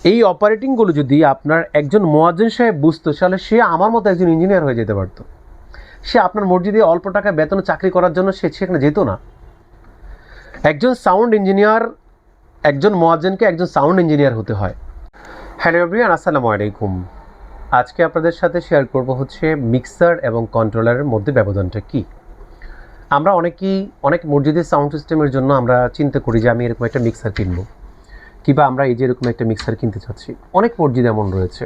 এই অপারেটিংগুলো যদি আপনার একজন মুয়াজ্জিন সাহেব বুঝতো, তাহলে সে আমার মতো একজন ইঞ্জিনিয়ার হয়ে যেতে পারতো। সে আপনার মসজিদে অল্প টাকা বেতনে চাকরি করার জন্য সে সেখানে যেত না। একজন সাউন্ড ইঞ্জিনিয়ার, একজন মুয়াজ্জিনকে একজন সাউন্ড ইঞ্জিনিয়ার হতে হয়। হ্যালো এভরিওয়ান, আসসালামু আলাইকুম। আজকে আপনাদের সাথে শেয়ার করব হচ্ছে মিক্সার এবং কন্ট্রোলারের মধ্যে ব্যবধানটা কী। আমরা অনেক মসজিদের সাউন্ড সিস্টেমের জন্য আমরা চিন্তা করি যে আমি এরকম একটা মিক্সার কিনবো, কিংবা আমরা এই যে এরকম একটা মিক্সার কিনতে চাচ্ছি। অনেক মসজিদ এমন রয়েছে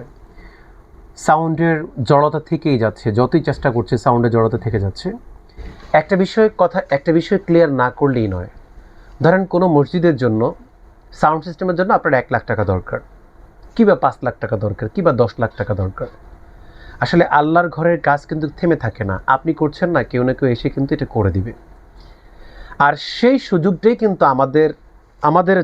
সাউন্ডের জড়তা থেকেই যাচ্ছে, যতই চেষ্টা করছে সাউন্ডের জড়তা থেকে যাচ্ছে। একটা বিষয় ক্লিয়ার না করলেই নয়। ধরেন কোনো মসজিদের জন্য সাউন্ড সিস্টেমের জন্য আপনার 1 লাখ টাকা দরকার, কিংবা 5 লাখ টাকা দরকার, কিংবা 10 লাখ টাকা দরকার। আসলে আল্লাহর ঘরের কাজ কিন্তু থেমে থাকে না, আপনি করছেন না, কেউ না কেউ এসে কিন্তু এটা করে দিবে। আর সেই সুযোগটাই কিন্তু আমাদের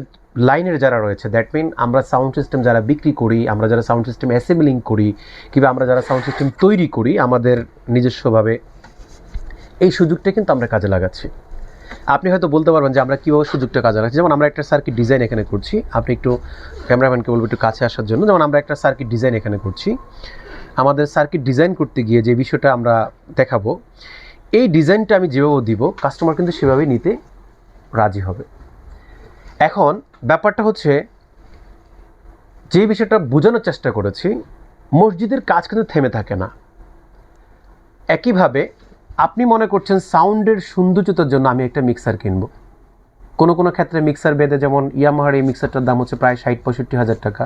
লাইনের যারা রয়েছে, দ্যাট মিন আমরা সাউন্ড সিস্টেম যারা বিক্রি করি, আমরা যারা সাউন্ড সিস্টেম অ্যাসেম্বলিং করি, কিংবা আমরা যারা সাউন্ড সিস্টেম তৈরি করি আমাদের নিজস্বভাবে, এই সুযোগটা কিন্তু আমরা কাজে লাগাচ্ছি। আপনি হয়তো বলতে পারবেন যে আমরা কীভাবে সুযোগটা কাজে লাগাচ্ছি। যেমন আমরা একটা সার্কিট ডিজাইন এখানে করছি, আপনি একটু ক্যামেরাম্যানকে বলবো একটু কাছে আসার জন্য। যেমন আমরা একটা সার্কিট ডিজাইন এখানে করছি, আমাদের সার্কিট ডিজাইন করতে গিয়ে যে বিষয়টা আমরা দেখাবো, এই ডিজাইনটা আমি যেভাবে দিব কাস্টমার কিন্তু সেভাবেই নিতে রাজি হবে। এখন ব্যাপারটা হচ্ছে, যে বিষয়টা বোঝানোর চেষ্টা করেছি, মসজিদের কাজ কিন্তু থেমে থাকে না। একইভাবে আপনি মনে করছেন সাউন্ডের সৌন্দর্যতার জন্য আমি একটা মিক্সার কিনবো। কোনো ক্ষেত্রে মিক্সার বেঁধে, যেমন ইয়ামাহার এই মিক্সারটার দাম হচ্ছে প্রায় 60-65 হাজার টাকা।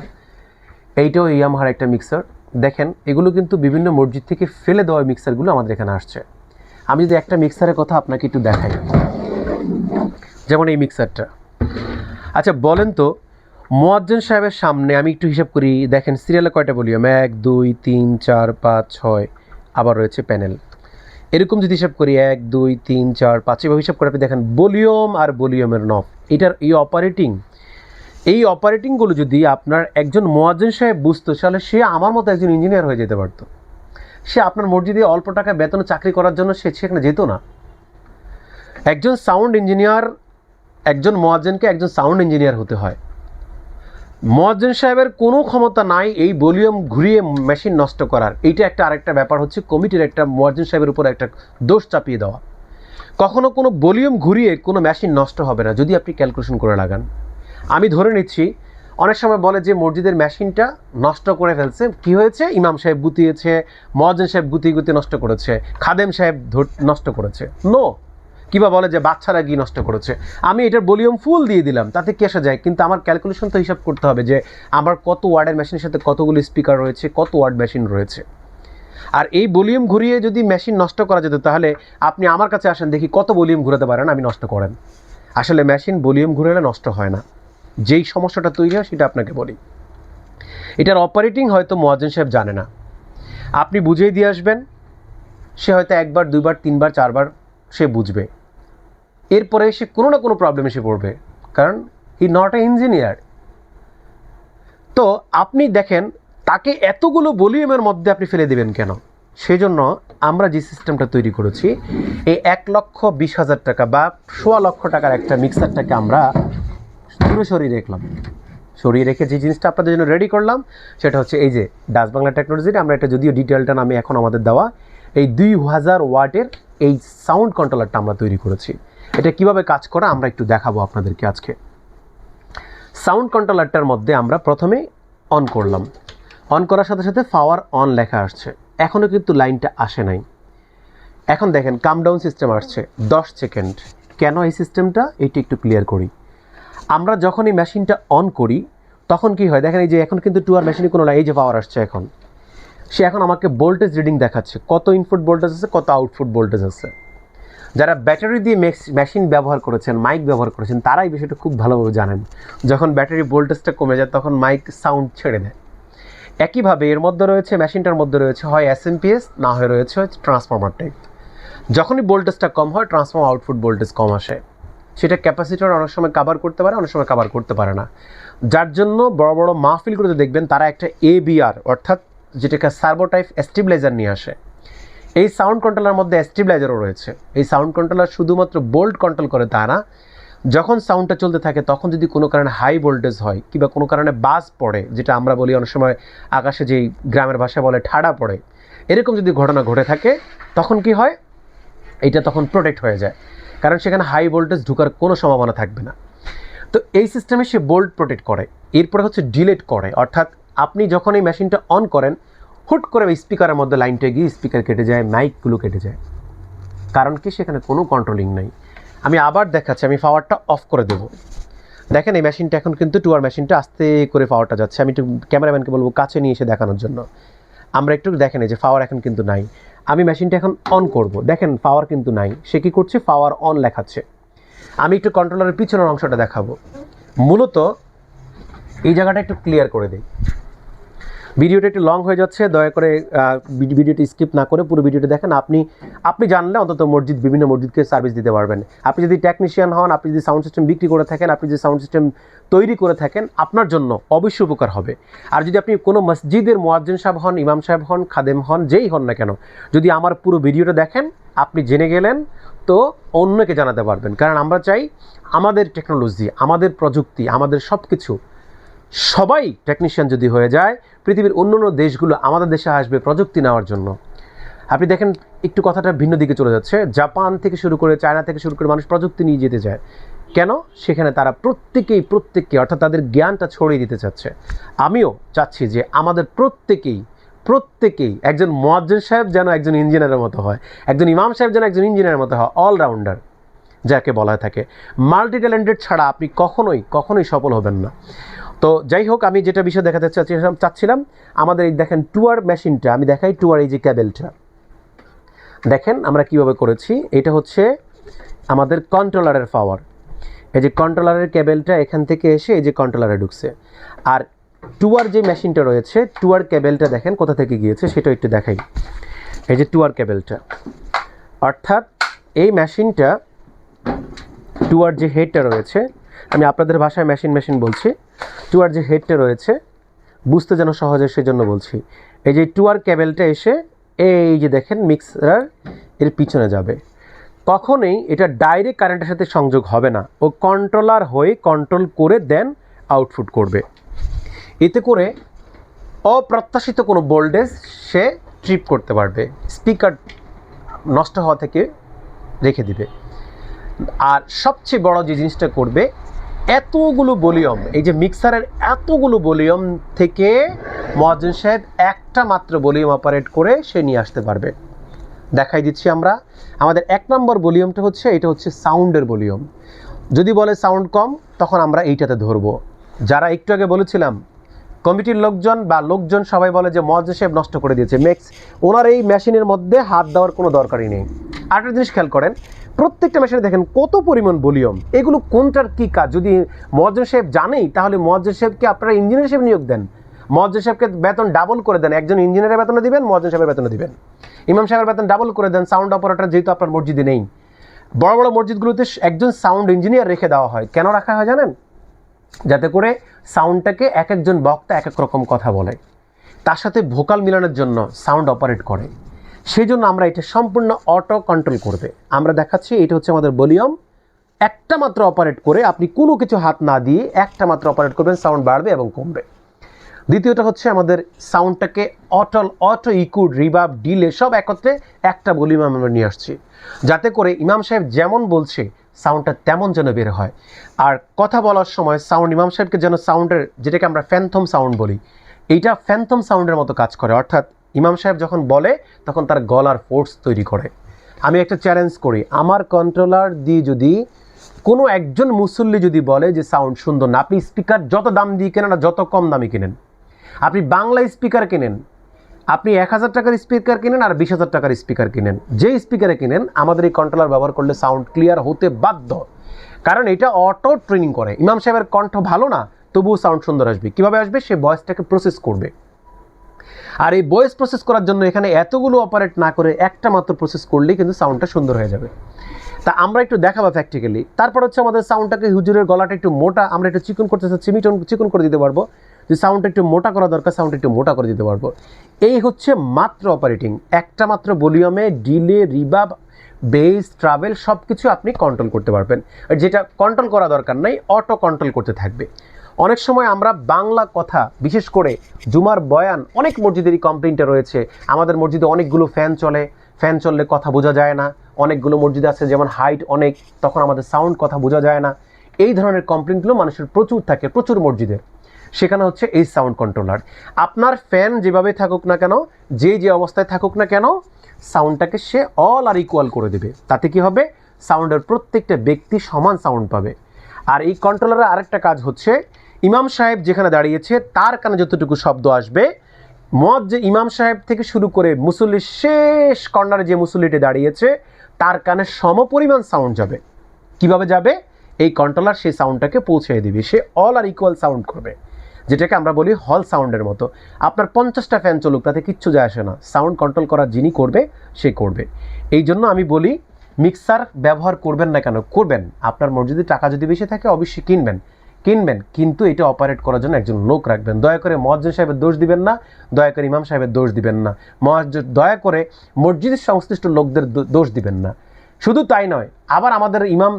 এইটাও ইয়ামাহার একটা মিক্সার। দেখেন, এগুলো কিন্তু বিভিন্ন মসজিদ থেকে ফেলে দেওয়া মিক্সারগুলো আমাদের এখানে আসছে। আমি যদি একটা মিক্সারের কথা আপনাকে একটু দেখাই, যেমন এই মিক্সারটা। আচ্ছা বলেন তো, মুয়াজ্জিন সাহেবের সামনে আমি একটু হিসাব করি, দেখেন সিরিয়ালে কয়টা ভলিউম, 1 2 3 4 5 6, আবার রয়েছে প্যানেল। এরকম যদি হিসাব করি 1 2 3 4 5, এভাবে হিসাব করে আপনি দেখেন ভলিউম আর ভলিউমের নব, এটার এই অপারেটিংগুলো যদি আপনার একজন মুয়াজ্জিন সাহেব বুঝতো, তাহলে সে আমার মতো একজন ইঞ্জিনিয়ার হয়ে যেতে পারতো। সে আপনার মসজিদে অল্প টাকা বেতনে চাকরি করার জন্য সে সেখানে যেত না। একজন সাউন্ড ইঞ্জিনিয়ার, একজন মুয়াজ্জিনকে একজন সাউন্ড ইঞ্জিনিয়ার হতে হয়। মুয়াজ্জিন সাহেবের কোনো ক্ষমতা নাই এই ভলিউম ঘুরিয়ে মেশিন নষ্ট করার। এইটা আরেকটা ব্যাপার হচ্ছে কমিটির একটা মুয়াজ্জিন সাহেবের উপর একটা দোষ চাপিয়ে দেওয়া। কখনো কোনো ভলিউম ঘুরিয়ে কোনো মেশিন নষ্ট হবে না যদি আপনি ক্যালকুলেশন করে লাগান। আমি ধরে নিচ্ছি, অনেক সময় বলে যে মসজিদের মেশিনটা নষ্ট করে ফেলছে, কি হয়েছে, ইমাম সাহেব গুতিয়েছে, মুয়াজ্জিন সাহেব গুতিয়ে নষ্ট করেছে, খাদেম সাহেব নষ্ট করেছে। নো, কিবা বলে যে বাচ্চারা গিয়ে নষ্ট করেছে। আমি এটার ভলিউম ফুল দিয়ে দিলাম, তাতে কি আসা যায়? কিন্তু আমার ক্যালকুলেশন তো হিসাব করতে হবে যে আমার কত ওয়ার্ডের মেশিনের সাথে কতগুলো স্পিকার রয়েছে, কত ওয়ার্ড মেশিন রয়েছে। আর এই ভলিউম ঘুরিয়ে যদি মেশিন নষ্ট করা যেত, তাহলে আপনি আমার কাছে আসেন, দেখি কত ভলিউম ঘুরাতে পারেন, আমি নষ্ট করেন। আসলে মেশিন ভলিউম ঘুরালে নষ্ট হয় না। যেই সমস্যাটা তৈরি হয় সেটা আপনাকে বলি। এটার অপারেটিং হয়তো মুয়াজ্জিন সাহেব জানে না, আপনি বুঝিয়ে দিয়ে আসবেন, সে হয়তো 1 বার 2 বার 3 বার 4 বার সে বুঝবে, এরপরে সে কোনো না কোনো প্রবলেম এসে পড়বে, কারণ হি নট এ ইঞ্জিনিয়ার। তো আপনি দেখেন, তাকে এতগুলো ভলিউমের মধ্যে আপনি ফেলে দেবেন কেন? সেজন্য আমরা যে সিস্টেমটা তৈরি করেছি, এই 1,20,000 টাকা বা 1.25 লক্ষ টাকার একটা মিক্সারটাকে আমরা দূরে সরিয়ে রেখে যে জিনিসটা আপনাদের জন্য রেডি করলাম, সেটা হচ্ছে এই যে ডাচ বাংলা টেকনোলজির, আমরা এটা যদিও ডিটেলটা নামে এখন আমাদের দেওয়া, এই 2000 ওয়াটের এই সাউন্ড কন্ট্রোলারটা আমরা তৈরি করেছি। এটা কিভাবে কাজ করে আমরা একটু দেখাবো আপনাদেরকে আজকে। সাউন্ড কন্ট্রোলারটার মধ্যে আমরা প্রথমে অন করলাম, অন করার সাথে সাথে পাওয়ার অন লেখা আসছে, এখনও কিন্তু লাইনটা আসে নাই। এখন দেখেন কাম ডাউন সিস্টেম আসছে 10 সেকেন্ড। কেন এই সিস্টেমটা, এইটা একটু ক্লিয়ার করি। আমরা যখন এই মেশিনটা অন করি তখন কি হয়, দেখেন এই যে এখন কিন্তু টুয়ার মেশিনে কোনো এই যে পাওয়ার আসছে, এখন আমাকে ভোল্টেজ রিডিং দেখাচ্ছে, কত ইনপুট ভোল্টেজ আছে, কত আউটপুট ভোল্টেজ আছে। যারা ব্যাটারি দিয়ে মেশিন ব্যবহার করেছেন, মাইক ব্যবহার করেছেন, তারা এই বিষয়টা খুব ভালোভাবে জানেন। যখন ব্যাটারি ভোল্টেজটা কমে যায় তখন মাইক সাউন্ড ছেড়ে দেয়। একইভাবে এর মধ্যে রয়েছে, মেশিনটার মধ্যে রয়েছে হয় এসএমপিএস, না হয় রয়েছে ট্রান্সফর্মার টাইপ। যখনই ভোল্টেজটা কম হয় ট্রান্সফর্মার আউটপুট ভোল্টেজ কম আসে। সেটা ক্যাপাসিটর অনেক সময় কভার করতে পারে, অনেক সময় কভার করতে পারে না। যার জন্য বড় বড় মাহফিলগুলোতে দেখবেন তারা একটা এবিআর, অর্থাৎ যেটাকে সার্ভো টাইপ স্টেবিলাইজার নিয়ে আসে। এই সাউন্ড কন্ট্রোলার মধ্যে স্টেবিলাইজারও রয়েছে। এই সাউন্ড কন্ট্রোলার শুধুমাত্র বোল্ট কন্ট্রোল করে তা না, যখন সাউন্ডটা চলতে থাকে তখন যদি কোনো কারণে হাই ভোল্টেজ হয় কিংবা কোনো কারণে বাজ পড়ে, যেটা আমরা বলি অনেক সময় আকাশে যেই গ্রামের ভাষায় বলে ঠাড়া পড়ে, এরকম যদি ঘটনা ঘটে থাকে তখন কি হয়, এটা তখন প্রোটেক্ট হয়ে যায়, কারণ সেখানে হাই ভোল্টেজ ঢোকার কোনো সম্ভাবনা থাকবে না। তো এই সিস্টেমে সে বোল্ট প্রোটেক্ট করে। এরপরে হচ্ছে ডিলেট করে, অর্থাৎ আপনি যখন এই মেশিনটা অন করেন হুট করে স্পিকারের মধ্যে লাইনটা গিয়ে স্পিকার কেটে যায়, মাইকগুলো কেটে যায়, কারণ কি সেখানে কোনো কন্ট্রোলিং নাই। আমি আবার দেখাচ্ছি, আমি পাওয়ারটা অফ করে দেবো। দেখেন এই মেশিনটা এখন কিন্তু টুয়ার মেশিনটা আস্তে করে পাওয়ারটা যাচ্ছে। আমি একটু ক্যামেরাম্যানকে বলবো কাছে নিয়ে এসে দেখানোর জন্য। আমরা একটু দেখেন এই যে পাওয়ার এখন কিন্তু নাই। আমি মেশিনটা এখন অন করব, দেখেন পাওয়ার কিন্তু নাই, সে কী করছে, পাওয়ার অন লেখাচ্ছে। আমি একটু কন্ট্রোলারের পিছনের অংশটা দেখাবো। মূলত এই জায়গাটা একটু ক্লিয়ার করে দিই। ভিডিওটা একটু লং হয়ে যাচ্ছে, দয়া করে ভিডিওটি স্কিপ না করে পুরো ভিডিওটা দেখেন। আপনি জানলে অন্তত বিভিন্ন মসজিদকে সার্ভিস দিতে পারবেন। আপনি যদি টেকনিশিয়ান হন, আপনি যদি সাউন্ড সিস্টেম বিক্রি করে থাকেন, আপনি যদি সাউন্ড সিস্টেম তৈরি করে থাকেন, আপনার জন্য অবশ্যই উপকার হবে। আর যদি আপনি কোনো মসজিদের মুয়াজ্জিন সাহেব হন, ইমাম সাহেব হন, খাদেম হন, যেই হন না কেন, যদি আমার পুরো ভিডিওটা দেখেন আপনি জেনে গেলেন, তো অন্যকে জানাতে পারবেন। কারণ আমরা চাই আমাদের টেকনোলজি, আমাদের প্রযুক্তি, আমাদের সব কিছু সবাই টেকনিশিয়ান যদি হয়ে যায়, পৃথিবীর অন্যান্য দেশগুলো আমাদের দেশে আসবে প্রযুক্তি নেওয়ার জন্য। আপনি দেখেন একটু কথাটা ভিন্ন দিকে চলে যাচ্ছে। জাপান থেকে শুরু করে চায়না থেকে শুরু করে মানুষ প্রযুক্তি নিয়ে যেতে চায় কেন? সেখানে তারা প্রত্যেককে অর্থাৎ তাদের জ্ঞানটা ছড়িয়ে দিতে চাচ্ছে। আমিও চাচ্ছি যে আমাদের প্রত্যেকেই একজন মুয়াজ্জিন সাহেব যেন একজন ইঞ্জিনিয়ারের মতো হয়, একজন ইমাম সাহেব যেন একজন ইঞ্জিনিয়ারের মতো হয়, অলরাউন্ডার যাকে বলা থাকে। মাল্টি ট্যালেন্টেড ছাড়া আপনি কখনোই সফল হবেন না। তো যাই হোক, আমি যেটা বিষয় দেখাতে চাচ্ছিলাম, আমাদের এই দেখেন টুয়ার মেশিনটা, আমি দেখাই টুয়ার এই যে ক্যাবেলটা দেখেন আমরা কিভাবে করেছি। এটা হচ্ছে আমাদের কন্ট্রোলারের পাওয়ার। এই যে কন্ট্রোলারের কেবেলটা এখান থেকে এসে এই যে কন্ট্রোলারে ঢুকছে। আর টুয়ার যে মেশিনটা রয়েছে, টুয়ার কেবেলটা দেখেন কোথা থেকে গিয়েছে সেটা একটু দেখাই। এই যে টুয়ার কেবেলটা, অর্থাৎ এই মেশিনটা টুয়ার যে হেডটা রয়েছে, আমি আপনাদের ভাষায় মেশিন বলছি, টুয়ার যে হেডটা রয়েছে বুঝতে যেন সহজে সেজন্য বলছি। এই যে টুয়ার কেবেলটা এসে এই যে দেখেন মিক্সার এর পিছনে যাবে। কখনোই এটা ডাইরেক্ট কারেন্টের সাথে সংযোগ হবে না, ও কন্ট্রোলার হয়ে কন্ট্রোল করে দেন আউটপুট করবে। এতে করে অপ্রত্যাশিত কোনো ভোল্টেজ সে ট্রিপ করতে পারবে, স্পিকার নষ্ট হওয়া থেকে রেখে দিবে। আর সবচেয়ে বড় যে জিনিসটা করবে, এতগুলো ভলিউম, এই যে মিক্সারের এতগুলো ভলিউম থেকে মুয়াজ্জিন সাহেব একটা মাত্র ভলিউম অপারেট করে সে নিয়ে আসতে পারবে। দেখাই দিচ্ছি আমরা। আমাদের 1 নম্বর ভলিউমটা হচ্ছে, এটা হচ্ছে সাউন্ডের ভলিউম। যদি বলে সাউন্ড কম, তখন আমরা এইটাতে ধরবো। যারা একটু আগে বলেছিলাম কমিটির লোকজন সবাই বলে যে মুয়াজ্জিন সাহেব নষ্ট করে দিয়েছে, ওনার এই মেশিনের মধ্যে হাত দেওয়ার কোনো দরকারই নেই। আরেকটা জিনিস খেয়াল করেন, প্রত্যেকটা মেশিনে দেখেন কত পরিমাণ ভলিউম, এগুলো কোনটার কী কাজ যদি মুয়াজ্জিন সাহেব জানেই, তাহলে মুয়াজ্জিন সাহেবকে আপনারা ইঞ্জিনিয়ার হিসেবে নিয়োগ দেন, মুয়াজ্জিন সাহেবকে বেতন ডাবল করে দেন। একজন ইঞ্জিনিয়ারের বেতনে দিবেন, মুয়াজ্জিন সাহেবের বেতনে দিবেন, ইমাম সাহেবের বেতন ডাবল করে দেন। সাউন্ড অপারেটর যেহেতু আপনার মসজিদে নেই, বড় বড় মসজিদগুলোতে একজন সাউন্ড ইঞ্জিনিয়ার রেখে দেওয়া হয়। কেন রাখা হয় জানেন? যাতে করে সাউন্ডটাকে একজন বক্তা এক এক রকম কথা বলে, তার সাথে ভোকাল মিলানোর জন্য সাউন্ড অপারেট করে। সেই জন্য আমরা এটা সম্পূর্ণ অটো কন্ট্রোল করবে। আমরা দেখাচ্ছি, এটা হচ্ছে আমাদের ভলিউম। একটা মাত্র অপারেট করে, আপনি কোনো কিছু হাত না দিয়ে একটা মাত্র অপারেট করবেন, সাউন্ড বাড়বে এবং কমবে। দ্বিতীয়টা হচ্ছে আমাদের সাউন্ডটাকে অটো ইকুড, রিভার্ব, ডিলে সব একত্রে একটা ভলিউম আমরা নিয়ে আসছি, যাতে করে ইমাম সাহেব যেমন বলছে সাউন্ডটা তেমন যেন বের হয়। আর কথা বলার সময় সাউন্ড ইমাম সাহেবকে যেন সাউন্ডের, যেটাকে আমরা ফ্যান্থম সাউন্ড বলি, এইটা ফ্যান্থম সাউন্ডের মতো কাজ করে। অর্থাৎ ইমাম সাহেব যখন বলে তখন তার গলার ফোর্স তৈরি করে। আমি একটা চ্যালেঞ্জ করি, আমার কন্ট্রোলার দিয়ে যদি কোনো একজন মুসল্লি যদি বলে যে সাউন্ড সুন্দর না, আপনি স্পিকার যত দাম দিয়ে কেনেন না, যত কম দামি কিনেন, আপনি বাংলা স্পিকার কিনেন, আপনি 1000 টাকার স্পিকার কিনেন আর 20,000 টাকার স্পিকার কিনেন, যে স্পিকারে কিনেন, আমাদের এই কন্ট্রোলার ব্যবহার করলে সাউন্ড ক্লিয়ার হতে বাধ্য। কারণ এটা অটো ট্রেনিং করে। ইমাম সাহেবের কণ্ঠ ভালো না, তবুও সাউন্ড সুন্দর আসবে। কীভাবে আসবে? সে ভয়েসটাকে প্রসেস করবে। আর এই ভয়েস প্রসেস করার জন্য এখানে এতগুলো অপারেট না করে একটা মাত্র প্রসেস করলেই কিন্তু সাউন্ডটা সুন্দর হয়ে যাবে। তা আমরা একটু দেখাবো প্র্যাকটিক্যালি। তারপর হচ্ছে আমাদের সাউন্ডটাকে, হুজুরের গলাটা একটু মোটা, আমরা একটু চিকন করতে চাচ্ছি, চিকন করে দিতে পারবো। যে সাউন্ডটা একটু মোটা করা দরকার, সাউন্ড একটু মোটা করে দিতে পারবো। এই হচ্ছে মাত্র অপারেটিং, একটা মাত্র ভলিউমে ডিলে, রিভার্ব, বেস, ট্রাভেল সব কিছু আপনি কন্ট্রোল করতে পারবেন। আর যেটা কন্ট্রোল করা দরকার নাই, অটো কন্ট্রোল করতে থাকবে। অনেক সময় আমরা বাংলা কথা, বিশেষ করে জুমার বয়ান, অনেক মসজিদেরই কমপ্লেইনটা রয়েছে, আমাদের মসজিদে অনেকগুলো ফ্যান চলে, ফ্যান চললে কথা বোঝা যায় না। অনেকগুলো মসজিদ আছে যেমন হাইট অনেক, তখন আমাদের সাউন্ড কথা বোঝা যায় না। এই ধরনের কমপ্লেইনগুলো মানুষের প্রচুর থাকে, প্রচুর মসজিদে। সেখানে হচ্ছে এই সাউন্ড কন্ট্রোলার। আপনার ফ্যান যেভাবে থাকুক না কেন, যে অবস্থায় থাকুক না কেন, সাউন্ডটাকে সে অল আর ইকুয়াল করে দেবে। তাতে কি হবে, সাউন্ডের প্রত্যেকটা ব্যক্তি সমান সাউন্ড পাবে। আর এই কন্ট্রোলারের আরেকটা কাজ হচ্ছে, ইমাম সাহেব যেখানে দাঁড়িয়েছে তার কানে যতটুকু শব্দ আসবে, যে ইমাম সাহেব থেকে শুরু করে মুসল্লির শেষ কর্নারে যে মুসল্লিটি দাঁড়িয়েছে তার কানে সমপরিমাণ সাউন্ড যাবে। কিভাবে যাবে, এই কন্ট্রোলার সেই সাউন্ডটাকে পৌঁছে দিবে, সে অল আর ইকুয়াল সাউন্ড করবে, যেটাকে আমরা বলি হল সাউন্ডের মতো। আপনার 50টা ফ্যান চলুক, তাতে কিচ্ছু যায় আসে না, সাউন্ড কন্ট্রোল করার যিনি করবে সে করবে। এই জন্য আমি বলি মিক্সার ব্যবহার করবেন না কেন, করবেন। আপনার মসজিদে টাকা যদি বেশি থাকে অবশ্যই কিনবেন, কিন্তু এটা অপারেট করার জন্য একজন লোক রাখবেন। দয়া করে মুয়াজ্জিন সাহেবের দোষ দিবেন না, দয়া করে ইমাম সাহেবের দোষ দিবেন না, দয়া করে মসজিদের সংশ্লিষ্ট লোকদের দোষ দিবেন না। শুধু তাই নয়, আবার আমাদের ইমাম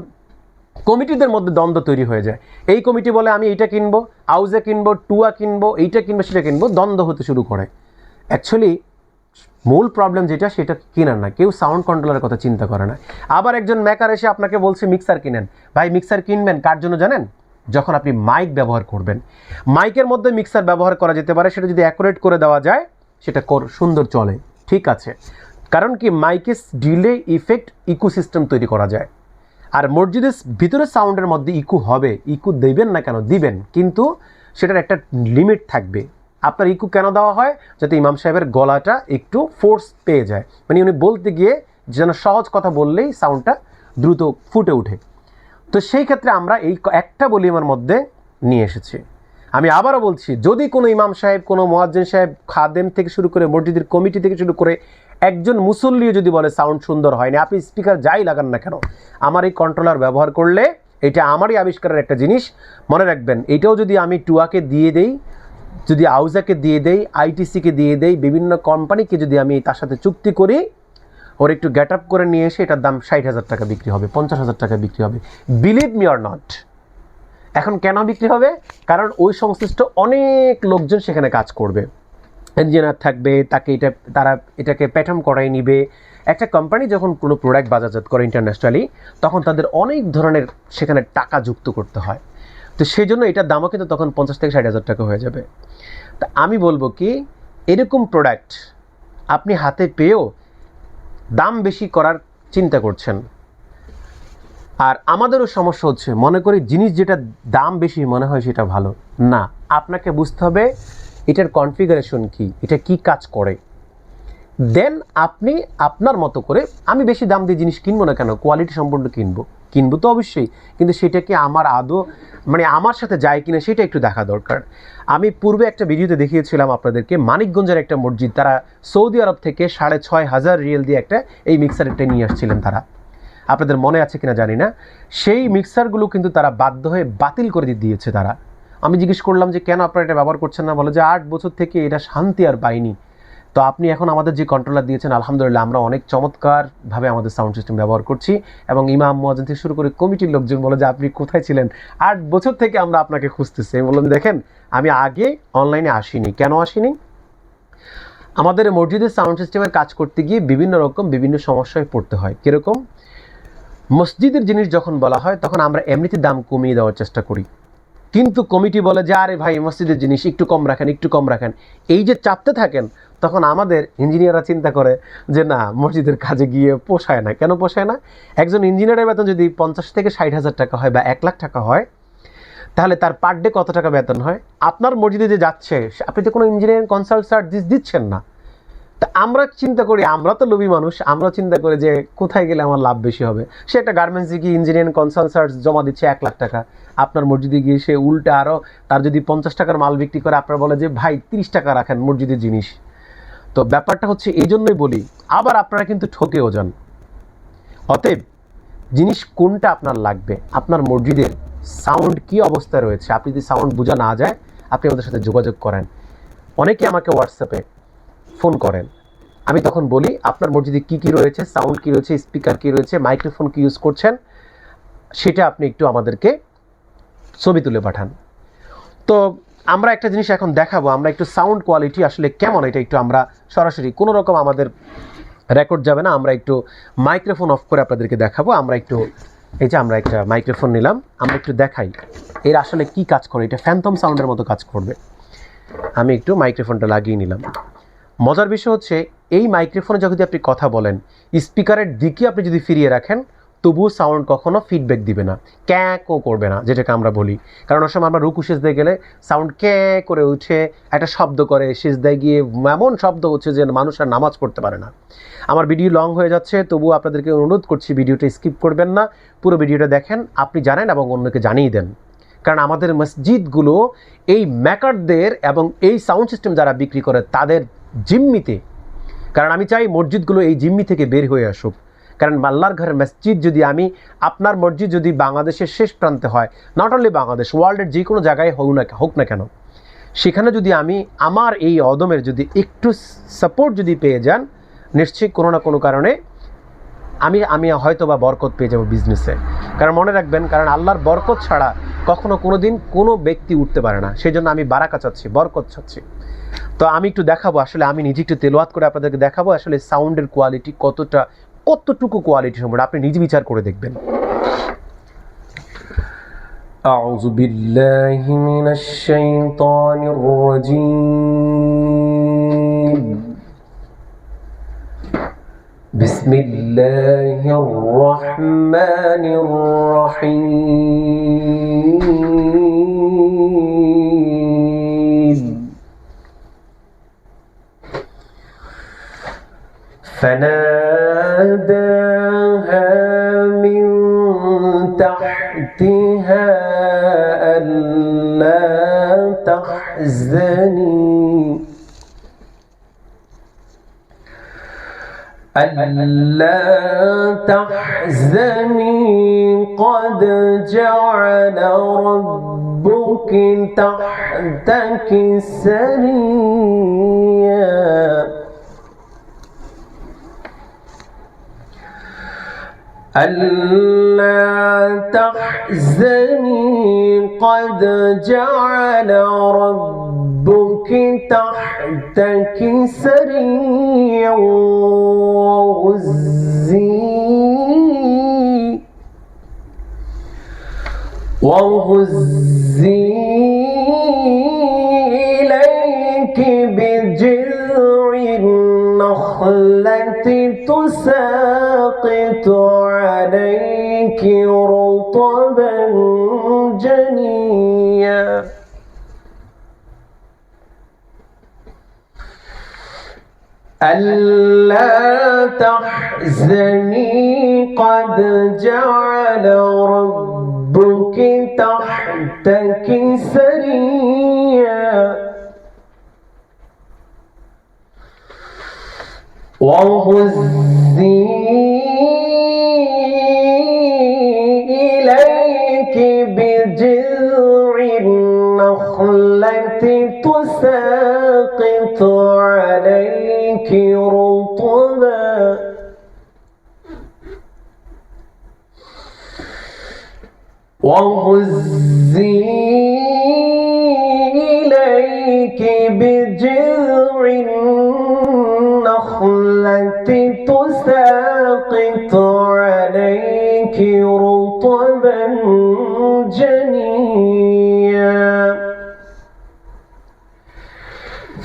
কমিটিদের মধ্যে দ্বন্দ্ব তৈরি হয়ে যায়। এই কমিটি বলে আমি এইটা কিনবো, আউজে কিনবো, টুয়া কিনবো, এইটা কিনবো, সেটা কিনবো, দ্বন্দ্ব হতে শুরু করে। অ্যাকচুয়ালি মূল প্রবলেম যেটা, সেটা কেনার না, কেউ সাউন্ড কন্ট্রোলারের কথা চিন্তা করে না। আবার একজন মেকার এসে আপনাকে বলছে মিক্সার কিনেন। ভাই মিক্সার কিনবেন কার জন্য জানেন? যখন আপনি মাইক ব্যবহার করবেন, মাইকের মধ্যে মিক্সার ব্যবহার করা যেতে পারে, সেটা যদি অ্যাকুরেট করে দেওয়া যায় সেটা সুন্দর চলে, ঠিক আছে। কারণ কি, মাইকের ডিলে, ইফেক্ট, ইকো সিস্টেম তৈরি করা যায়। আর মসজিদের ভিতরে সাউন্ডের মধ্যে ইকো হবে, ইকো দেবেন না কেন, দিবেন, কিন্তু সেটার একটা লিমিট থাকবে। আপনার ইকো কেন দেওয়া হয়, যাতে ইমাম সাহেবের গলাটা একটু ফোর্স পেয়ে যায়, মানে উনি বলতে গিয়ে যেন সহজ কথা বললেই সাউন্ডটা দ্রুত ফুটে ওঠে। তো সেই ক্ষেত্রে আমরা এই একটা ভলিউমের মধ্যে নিয়ে এসেছি। আমি আবারও বলছি, যদি কোনো ইমাম সাহেব, কোনো মুয়াজ্জিন সাহেব, খাদেম থেকে শুরু করে মসজিদের কমিটি থেকে শুরু করে একজন মুসল্লিও যদি বলে সাউন্ড সুন্দর হয়নি, আপনি স্পিকার যাই লাগান না কেন, আমার এই কন্ট্রোলার ব্যবহার করলে, এটা আমারই আবিষ্কারের একটা জিনিস, মনে রাখবেন। এটাও যদি আমি টুয়াকে দিয়ে দেই, যদি আউজাকে দিয়ে দেই, আইটিসিকে দিয়ে দেই, বিভিন্ন কোম্পানিকে যদি আমি তার সাথে চুক্তি করি, ওর একটু গেট আপ করে নিয়ে এসে এটার দাম 60,000 টাকা বিক্রি হবে, 50,000 টাকা বিক্রি হবে। Believe me or not. এখন কেন বিক্রি হবে? কারণ ওই সংশ্লিষ্ট অনেক লোকজন সেখানে কাজ করবে, ইঞ্জিনিয়ার থাকবে, তারা এটাকে প্যাটার্ন করাই নিবে। একটা কোম্পানি যখন কোনো প্রোডাক্ট বাজারজাত করে ইন্টারন্যাশনালি, তখন তাদের অনেক ধরনের সেখানে টাকা যুক্ত করতে হয়। তো সেই জন্য এটার দামও কিন্তু তখন 50 থেকে 60,000 টাকা হয়ে যাবে। তা আমি বলবো কি, এরকম প্রোডাক্ট আপনি হাতে পেয়েও দাম বেশি করার চিন্তা করছেন। আর আমাদেরও সমস্যা হচ্ছে, মনে করি জিনিস যেটা দাম বেশি মনে হয় সেটা ভালো না। আপনাকে বুঝতে হবে এটার কনফিগারেশন কি, এটা কি কাজ করে, দেন আপনি আপনার মতো করে, আমি বেশি দাম দিয়ে জিনিস কিনবো না কেন, কোয়ালিটি সম্পূর্ণ কিনবো তো অবশ্যই, কিন্তু সেটা কি আমার আদৌ মানে আমার সাথে যায় কিনা সেটা একটু দেখা দরকার। আমি পূর্বে একটা ভিডিওতে দেখিয়েছিলাম আপনাদেরকে, মানিকগঞ্জের একটা মসজিদ, তারা সৌদি আরব থেকে 6,500 রিয়েল দিয়ে একটা এই মিক্সারটা নিয়ে আসছিলেন তারা। আপনাদের মনে আছে কিনা জানি না, সেই মিক্সারগুলো কিন্তু তারা বাধ্য হয়ে বাতিল করে দিয়েছে তারা। আমি জিজ্ঞেস করলাম যে কেন আপনারা এটা ব্যবহার করছেন না, বলে যে 8 বছর থেকে এটা শান্তি আর পাইনি। তো আপনি এখন আমাদের যে কন্ট্রোলার দিয়েছেন, আলহামদুলিল্লাহ আমরা অনেক চমৎকারভাবে আমাদের সাউন্ড সিস্টেম ব্যবহার করছি, এবং ইমাম মুয়াজ্জিন থেকে শুরু করে কমিটির লোকজন বলে যে আপনি কোথায় ছিলেন, 8 বছর থেকে আমরা আপনাকে খুঁজতেছি। আমি বললাম দেখেন, আমি আগে অনলাইনে আসিনি। কেন আসিনি? আমাদের মসজিদের সাউন্ড সিস্টেমের কাজ করতে গিয়ে বিভিন্ন সমস্যায় পড়তে হয়। কীরকম? মসজিদের জিনিস যখন বলা হয় তখন আমরা এমনিতে দাম কমিয়ে দেওয়ার চেষ্টা করি, কিন্তু কমিটি বলে যে আরে ভাই মসজিদের জিনিস একটু কম রাখেন। এই যে চাপতে থাকেন, তখন আমাদের ইঞ্জিনিয়াররা চিন্তা করে যে না, মসজিদের কাজে গিয়ে পোষায় না। কেন পোষায় না? একজন ইঞ্জিনিয়ারের বেতন যদি 50 থেকে 60,000 টাকা হয় বা 1 লাখ টাকা হয়, তাহলে তার পার ডে কত টাকা বেতন হয়? আপনার মসজিদে যে যাচ্ছে, আপনি তো কোনো ইঞ্জিনিয়ারিং কনসাল্ট সার্ভিস দিচ্ছেন না। তা আমরা চিন্তা করি, আমরা তো লোভী মানুষ, আমরা চিন্তা করি যে কোথায় গেলে আমার লাভ বেশি হবে। সে একটা গার্মেন্টসে গিয়ে ইঞ্জিনিয়ারিং কনসাল্ট সার্ভিস জমা দিচ্ছে 1 লাখ টাকা, আপনার মসজিদে গিয়ে সে উল্টা আরও তার যদি 50 টাকার মাল বিক্রি করে, আপনার বলে যে ভাই 30 টাকা রাখেন মসজিদের জিনিস। তো ব্যাপারটা হচ্ছে এই জন্যই বলি, আবার আপনারা কিন্তু ঠকেও যান। অতএব জিনিস কোনটা আপনার লাগবে, আপনার মসজিদের সাউন্ড কি অবস্থায় রয়েছে, আপনি যদি সাউন্ড বোঝা না যায়, আপনি আমাদের সাথে যোগাযোগ করেন। অনেকে আমাকে হোয়াটসঅ্যাপে ফোন করেন, আমি তখন বলি আপনার মসজিদে কী কী রয়েছে, সাউন্ড কী রয়েছে, স্পিকার কী রয়েছে, মাইক্রোফোন কী ইউজ করছেন, সেটা আপনি একটু আমাদেরকে ছবি তুলে পাঠান। তো আমরা একটা জিনিস এখন দেখাবো, আমরা একটু সাউন্ড কোয়ালিটি আসলে কেমন এটা একটু আমরা সরাসরি, কোনো রকম আমাদের রেকর্ড যাবে না, আমরা একটু মাইক্রোফোন অফ করে আপনাদেরকে দেখাবো। আমরা একটু এই যে আমরা একটা মাইক্রোফোন নিলাম, আমরা একটু দেখাই এর আসলে কি কাজ করে। এটা ফ্যান্টম সাউন্ডের মতো কাজ করবে। আমি একটু মাইক্রোফোনটা লাগিয়ে নিলাম। মজার বিষয় হচ্ছে এই মাইক্রোফোনে যদি আপনি কথা বলেন, স্পিকারের দিকে আপনি যদি ফিরিয়ে রাখেন, তবুও সাউন্ড কখনো ফিডব্যাক দিবে না, ক্যাঁকও করবে না, যেটাকে আমরা বলি। কারণ ওর সময় আমরা রুকু সেজদায় গেলে সাউন্ড ক্যাঁ করে উঠে একটা শব্দ করে, সেজদায় গিয়ে এমন শব্দ হচ্ছে যে মানুষ আর নামাজ পড়তে পারে না। আমার ভিডিও লং হয়ে যাচ্ছে, তবুও আপনাদেরকে অনুরোধ করছি ভিডিওটা স্কিপ করবেন না, পুরো ভিডিওটা দেখেন, আপনি জানেন এবং অন্যকে জানিয়ে দেন। কারণ আমাদের মসজিদগুলো এই মেকারদের এবং এই সাউন্ড সিস্টেম যারা বিক্রি করে তাদের জিম্মিতে। কারণ আমি চাই মসজিদগুলো এই জিম্মি থেকে বের হয়ে আসুক। কারণ আল্লাহর ঘরের মসজিদ যদি আপনার মসজিদ যদি বাংলাদেশের শেষ প্রান্তে হয়, নট অনলি বাংলাদেশ, ওয়ার্ল্ডের যে কোনো জায়গায় হোক না কেন, সেখানে যদি আমার এই অদমের যদি একটু সাপোর্ট যদি পেয়ে যান, নিশ্চয়ই কোনো না কোনো কারণে আমি হয়তো বা বরকত পেয়ে যাবো বিজনেসে। কারণ মনে রাখবেন, কারণ আল্লাহর বরকত ছাড়া কখনো কোনো দিন কোনো ব্যক্তি উঠতে পারে না। সেই জন্য আমি বারাকা চাচ্ছি, বরকত চাচ্ছি। তো আমি একটু দেখাবো, আসলে আমি নিজে একটু তেলাওয়াত করে আপনাদেরকে দেখাবো আসলে সাউন্ডের কোয়ালিটি কতটুকু কোয়ালিটি সম্পর্কে আপনি নিজে বিচার করে দেখবেন। আউযু বিল্লাহি মিনাশ শাইতানির রাজীম। বিসমিল্লাহির রহমানির রহিম। فناداها من تحتها ألا تحزني قد جعل ربك تحتك سريا ألا تحزني قد جعل ربك تحتك سريا وهزي إليك بجذع النخلة تساقط عليك رطبا جنيا ألا تحزني قد جعل ربك تحتك سريا وهزي إليك بجذع النخلة تساقط عليك رطبا وهزي إليك بجذع النخلة تساقط عليك رطبا جنيا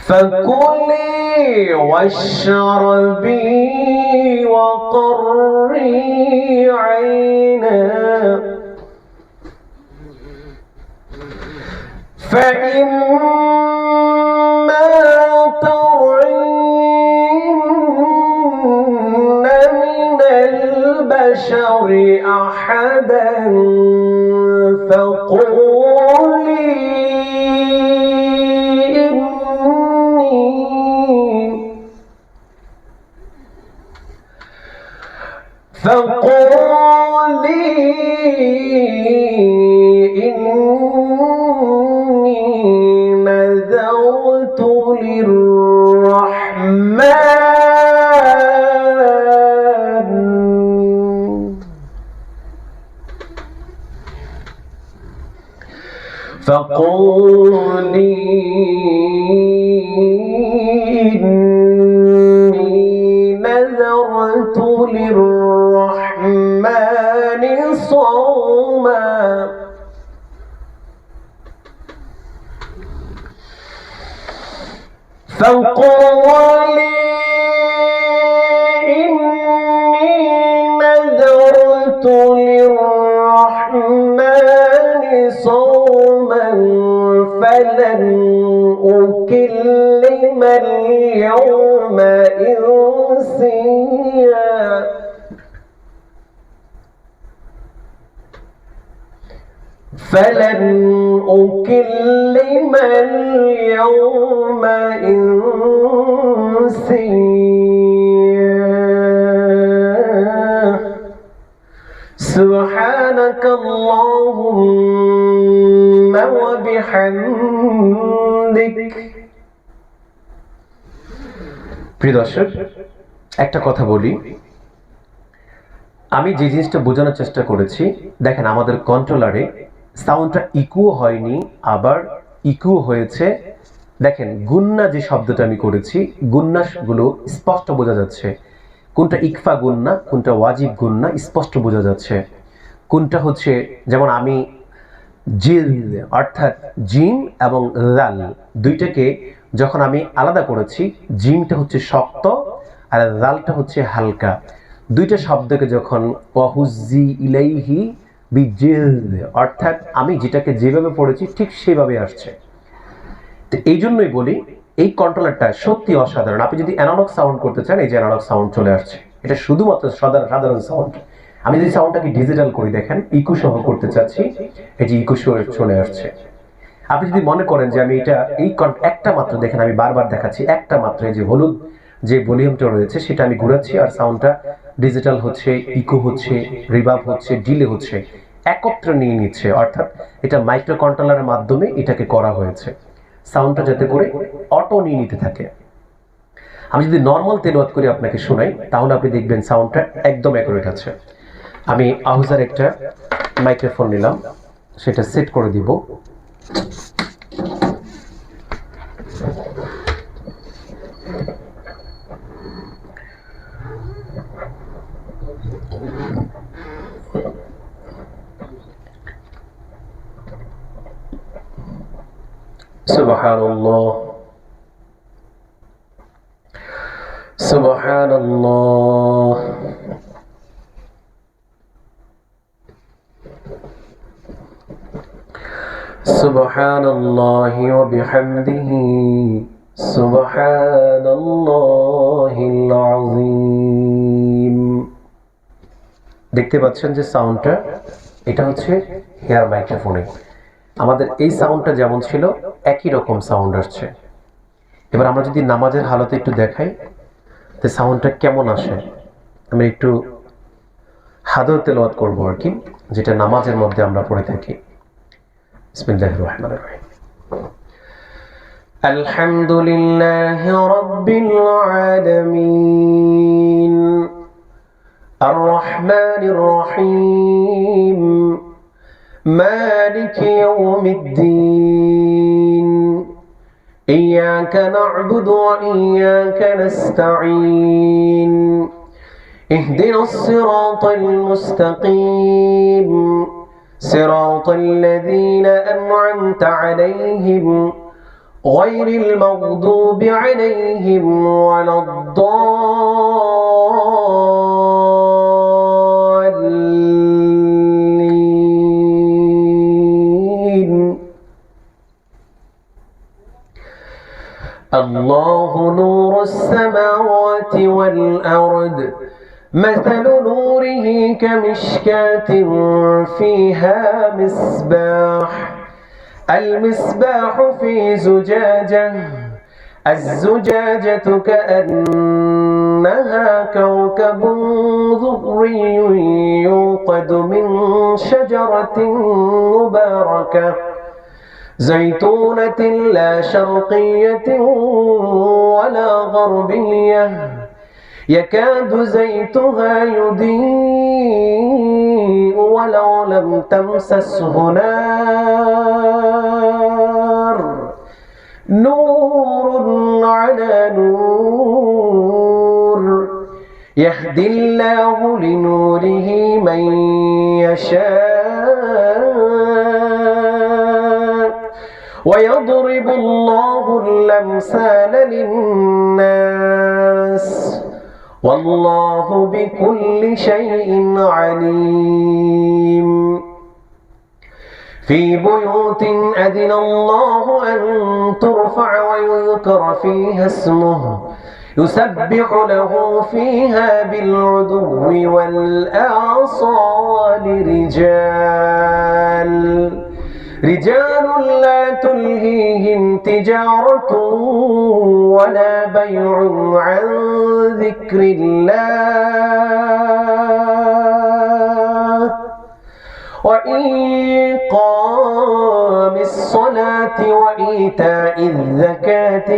فكلي واشربي وقري عينا فإما ترين من البشر أحدا فقولي إني للرحمن فقولي إني نذرت للرحمن صوما فقولي إني نذرت للرحمن صوما فلن أكلم اليوم إنسيا فلن أكلم اليوم إنسيا سبحانك اللهم وبحمدك প্রিয় দর্শক একটা কথা বলি আমি যে জিনিসটা বোঝানোর চেষ্টা করেছি দেখেন আমাদের কন্ট্রোলারে সাউন্ডটা ইকুও হয়নি আবার ইকুও হয়েছে দেখেন গুন্না যে শব্দটা আমি করেছি গুন্নাগুলো স্পষ্ট বোঝা যাচ্ছে কোনটা ইকফা গুন্না কোনটা ওয়াজিব গুন্না স্পষ্ট বোঝা যাচ্ছে কোনটা হচ্ছে যেমন আমি জিল অর্থাৎ জিম এবং লাল দুইটাকে যখন আমি আলাদা করেছি জিমটা হচ্ছে শক্ত আর লালটা হচ্ছে হালকা দুইটা শব্দকে যখন ওয়াহুজি ইলাইহি বিজিল অর্থাৎ আমি যেটাকে যেভাবে পড়েছি ঠিক সেভাবে আসছে তো এই জন্যই বলি এই কন্ট্রোলারটা সত্যি অসাধারণ আপনি যদি অ্যানালগ সাউন্ড করতে চান এই যে অ্যানালগ সাউন্ড চলে আসছে এটা শুধুমাত্র সাধারণ সাউন্ড আমি যদি সাউন্ডটাকে ডিজিটাল করি দেখেন ইকো সহ করতে চাচ্ছি এই যে ইকো সহ চলে আসছে আপনি যদি মনে করেন যে আমি এটা এই একটা মাত্র দেখেন আমি বারবার দেখাচ্ছি একটা মাত্র এই যে হলুদ যে ভলিউমটা রয়েছে সেটা আমি ঘোরাচ্ছি আর সাউন্ডটা ডিজিটাল হচ্ছে ইকো হচ্ছে রিভার্ব হচ্ছে ডিলে হচ্ছে একত্রে নিয়ে নিচ্ছে অর্থাৎ এটা মাইক্রো কন্ট্রোলারের মাধ্যমে এটাকে করা হয়েছে সাউন্ডটা যাতে করে অটো নিয়ে নিতে থাকে আমি যদি নর্মাল তেলাওয়াত করে আপনাকে শোনাই তাহলে আপনি দেখবেন সাউন্ডটা একদম অ্যাকুরেট আছে আমি আউজার একটা মাইক্রোফোন নিলাম সেটা সেট করে দিব সুবহানাল্লাহ সুবহানাল্লাহ সুবহানাল্লাহি ওয়া বিহামদিহি সুবহানাল্লাহিল আযীম দেখতে পাচ্ছেন যে সাউন্ডটা এটা হচ্ছে হেয়ার মাইক্রোফোনে আমাদের এই সাউন্ডটা যেমন ছিল একই রকম সাউন্ড আসছে এবার আমরা যদি নামাজের হালতে একটু দেখাই তো সাউন্ডটা কেমন আসে আমি একটু হাদর তেলাওয়াত করব আর কি যেটা নামাজের মধ্যে আমরা পড়ে থাকি বিসমিল্লাহির রহমানির রহিম আলহামদুলিল্লাহি রাব্বিল আলামিন আর রহমানির রহিম مالك يوم الدين إياك نعبد وإياك نستعين اهدنا الصراط المستقيم صراط الذين أنعمت عليهم غير المغضوب عليهم ولا الله نور السماوات والأرض مثل نوره كمشكاة فيها مصباح المصباح في زجاجة الزجاجة كأنها كوكب ضري يوقد من شجرة مباركة زيتونة لا شرقية ولا غربية يكاد زيتها يضيء ولو لم تمسسه نار نور على نور يهدي الله لنوره من يشاء ويضرب الله الأمثال للناس والله بكل شيء عليم في بيوت أذن الله أن ترفع ويذكر فيها اسمه يسبح له فيها بالعدو والآصال رجال لا تلهيهم تجارة ولا بيع عن ذكر الله وإقام الصلاة وإيتاء الزكاة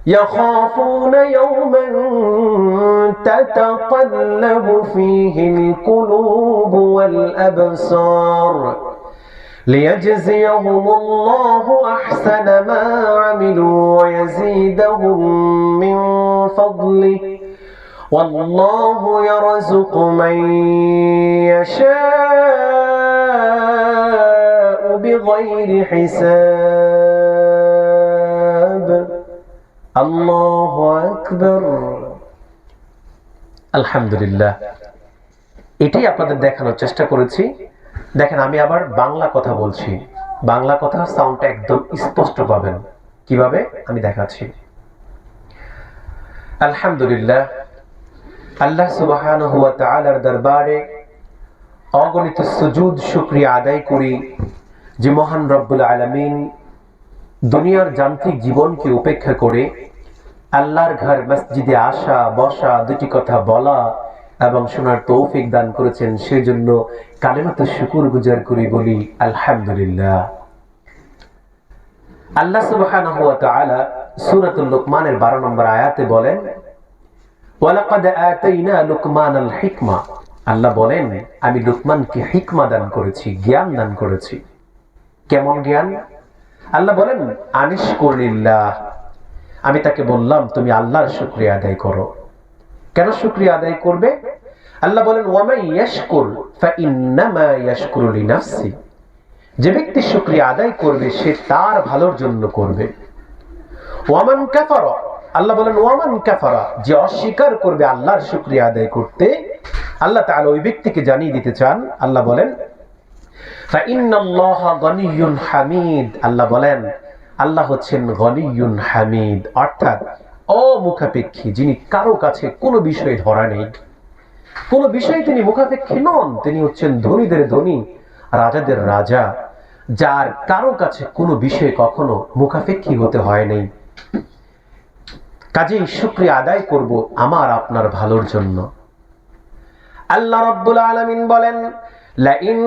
يخافون يوما تتقلب فيه القلوب والأبصار ليجزيهم الله أحسن ما عملوا ويزيدهم من فضله والله يرزق من يشاء بغير حساب الله أكبر আলহামদুলিল্লাহ। এটাই আপনাদের দেখানোর চেষ্টা করেছি। দেখেন আমি আবার বাংলা কথা বলছি, বাংলা কথা সাউন্ডটা একদম স্পষ্ট পাবেন। কিভাবে আমি দেখাচ্ছি। আলহামদুলিল্লাহ, আল্লাহ সুবহানাহু ওয়া তাআলার দরবারে অগণিত সুজুদ শুকরিয়া আদায় করি যে মহান রব্বুল আলামিন দুনিয়ার যান্ত্রিক জীবনকে উপেক্ষা করে আল্লাহর ঘর মসজিদে আসা বসা, দুটি কথা বলা এবং শোনার তৌফিক দান করেছেন। সেজন্য কালেমাতুশ শুকর গুজার করি, বলি আলহামদুলিল্লাহ। আল্লাহ সুবহানাহু ওয়া তাআলা সূরাতুল লুকমানের 12 নম্বর আয়াতে বলেন, ওয়ালাকাদ আতাইনা লুকমানাল হিকমা। আল্লাহ বলেন আমি লুকমানকে হিকমা দান করেছি, জ্ঞান দান করেছি। কেমন জ্ঞান? আল্লাহ বলেন আনিশকুর লিল্লাহ। আমি তাকে বললাম তুমি আল্লাহর শুকরিয়া আদায় করো। কেন শুকরিয়া আদায় করবে? আল্লাহ বলেন ওয়ামান ইয়াশকুর ফাইন্নামা ইয়াশকুরু লিনাফসি। যে ব্যক্তি শুকরিয়া আদায় করবে সে তার ভালোর জন্য করবে। ওয়ামান কাফারা, আল্লাহ বলেন ওয়ামান কাফারা, যে অস্বীকার করবে আল্লাহর শুকরিয়া আদায় করতে, আল্লাহ তাআলা ওই ব্যক্তিকে জানিয়ে দিতে চান। আল্লাহ বলেন ফাইন্নাল্লাহা গনিয়্যুন হামিদ। আল্লাহ বলেন আল্লাহ হচ্ছেন গনিয়্যুন হামিদ, অর্থাৎ অমুখাপেক্ষী, যিনি কারো কাছে কোনো বিষয়ে ধরা নেই, কোনো বিষয়ে তিনি মুখাপেক্ষী নন। তিনি হচ্ছেন ধনীদের ধনী, রাজাদের রাজা, যার কারো কাছে কোনো বিষয়ে কখনো মুখাপেক্ষী হতে হয় নাই। কাজেই শুকরিয়া আদায় করব আমার আপনার ভালোর জন্য। আল্লাহ রাব্বুল আলামিন বলেন লাইন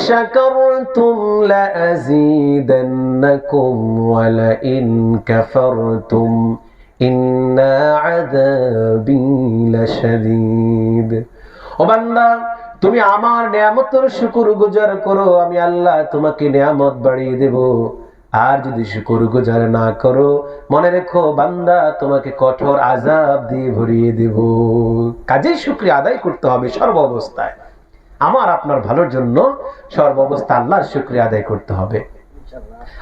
শাকারতুম লাযীদান্নাকুম ওয়া লাইন কাফারতুম ইন্না আযাবী লাশাদীদ। ও বান্দা, তুমি আমার নিয়ামতের শুকরগুজার করো, আমি আল্লাহ তোমাকে নিয়ামত বাড়িয়ে দেব। আর যদি শুকরগুজার না করো, মনে রেখো বান্দা তোমাকে কঠোর আযাব দিয়ে ভরিয়ে দেব। কাজেই শুকরিয়া আদায় করতে হবে সর্ব অবস্থায়। আমার আপনার ভালোর জন্য সর্ব অবস্থা আল্লাহর শুকরিয়া আদায় করতে হবে।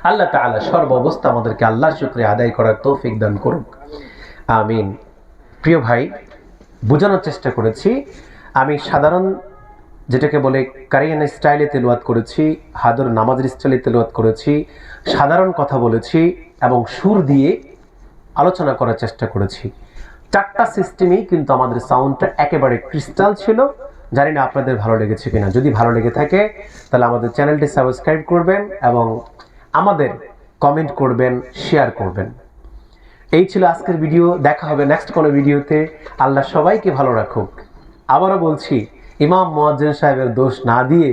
আল্লাহ তাআলা সর্ব অবস্থা আমাদেরকে আল্লাহর শুকরিয়া আদায় করার তৌফিক দান করুক, আমিন। প্রিয় ভাই, বোঝানোর চেষ্টা করেছি আমি সাধারণ যেটাকে বলে কারিয়ান স্টাইলে তেলাওয়াত করেছি, হাদর নামাজের স্টাইলে তেলাওয়াত করেছি, সাধারণ কথা বলেছি এবং সুর দিয়ে আলোচনা করার চেষ্টা করেছি। চারটা সিস্টেমেই কিন্তু আমাদের সাউন্ডটা একেবারে ক্রিস্টাল ছিল। জানি না আপনাদের ভালো লেগেছে কিনা। যদি ভালো লেগে থাকে তাহলে আমাদের চ্যানেলটি সাবস্ক্রাইব করবেন এবং আমাদের কমেন্ট করবেন, শেয়ার করবেন। এই ছিল আজকের ভিডিও। দেখা হবে নেক্সট কোনো ভিডিওতে। আল্লাহ সবাইকে ভালো রাখুক। আবারও বলছি, ইমাম মুয়াজ্জিন সাহেবের দোষ না দিয়ে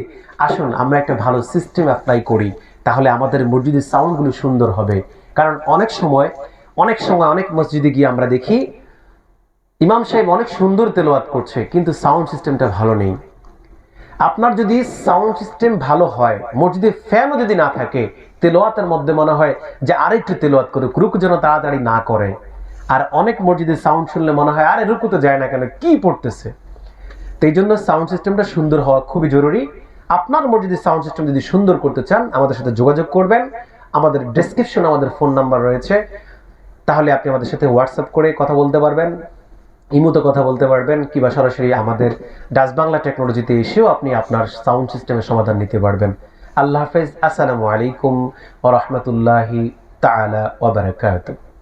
আসুন আমরা একটা ভালো সিস্টেম অ্যাপ্লাই করি, তাহলে আমাদের মসজিদের সাউন্ডগুলো সুন্দর হবে। কারণ অনেক সময় অনেক মসজিদে গিয়ে আমরা দেখি ইমাম সাহেব অনেক সুন্দর তেলাওয়াত করছে কিন্তু সাউন্ড সিস্টেমটা ভালো নেই। আপনার যদি সাউন্ড সিস্টেম ভালো হয়, মসজিদে ফ্যানও যদি না থাকে, তেলাওয়াতের মধ্যে মনে হয় যে আরেকটু তেলাওয়াত করে, রুকু যেন তাড়াতাড়ি না করে। আর অনেক মসজিদে সাউন্ড শুনলে মনে হয় আরে রুকু তো যায় না কেন, কি পড়তেছে। তো এই জন্য সাউন্ড সিস্টেমটা সুন্দর হওয়া খুবই জরুরি। আপনার মসজিদের সাউন্ড সিস্টেম যদি সুন্দর করতে চান আমাদের সাথে যোগাযোগ করবেন। আমাদের ডেসক্রিপশনে আমাদের ফোন নাম্বার রয়েছে, তাহলে আপনি আমাদের সাথে হোয়াটসঅ্যাপ করে কথা বলতে পারবেন, ইমোতে কথা বলতে পারবেন, কিংবা সরাসরি আমাদের ডাচ বাংলা টেকনোলজিতে এসেও আপনি আপনার সাউন্ড সিস্টেমের সমাধান নিতে পারবেন। আল্লাহ হাফেজ। আসসালামু আলাইকুম ওয়া রাহমাতুল্লাহি তাআলা ওয়া বারাকাতুহু।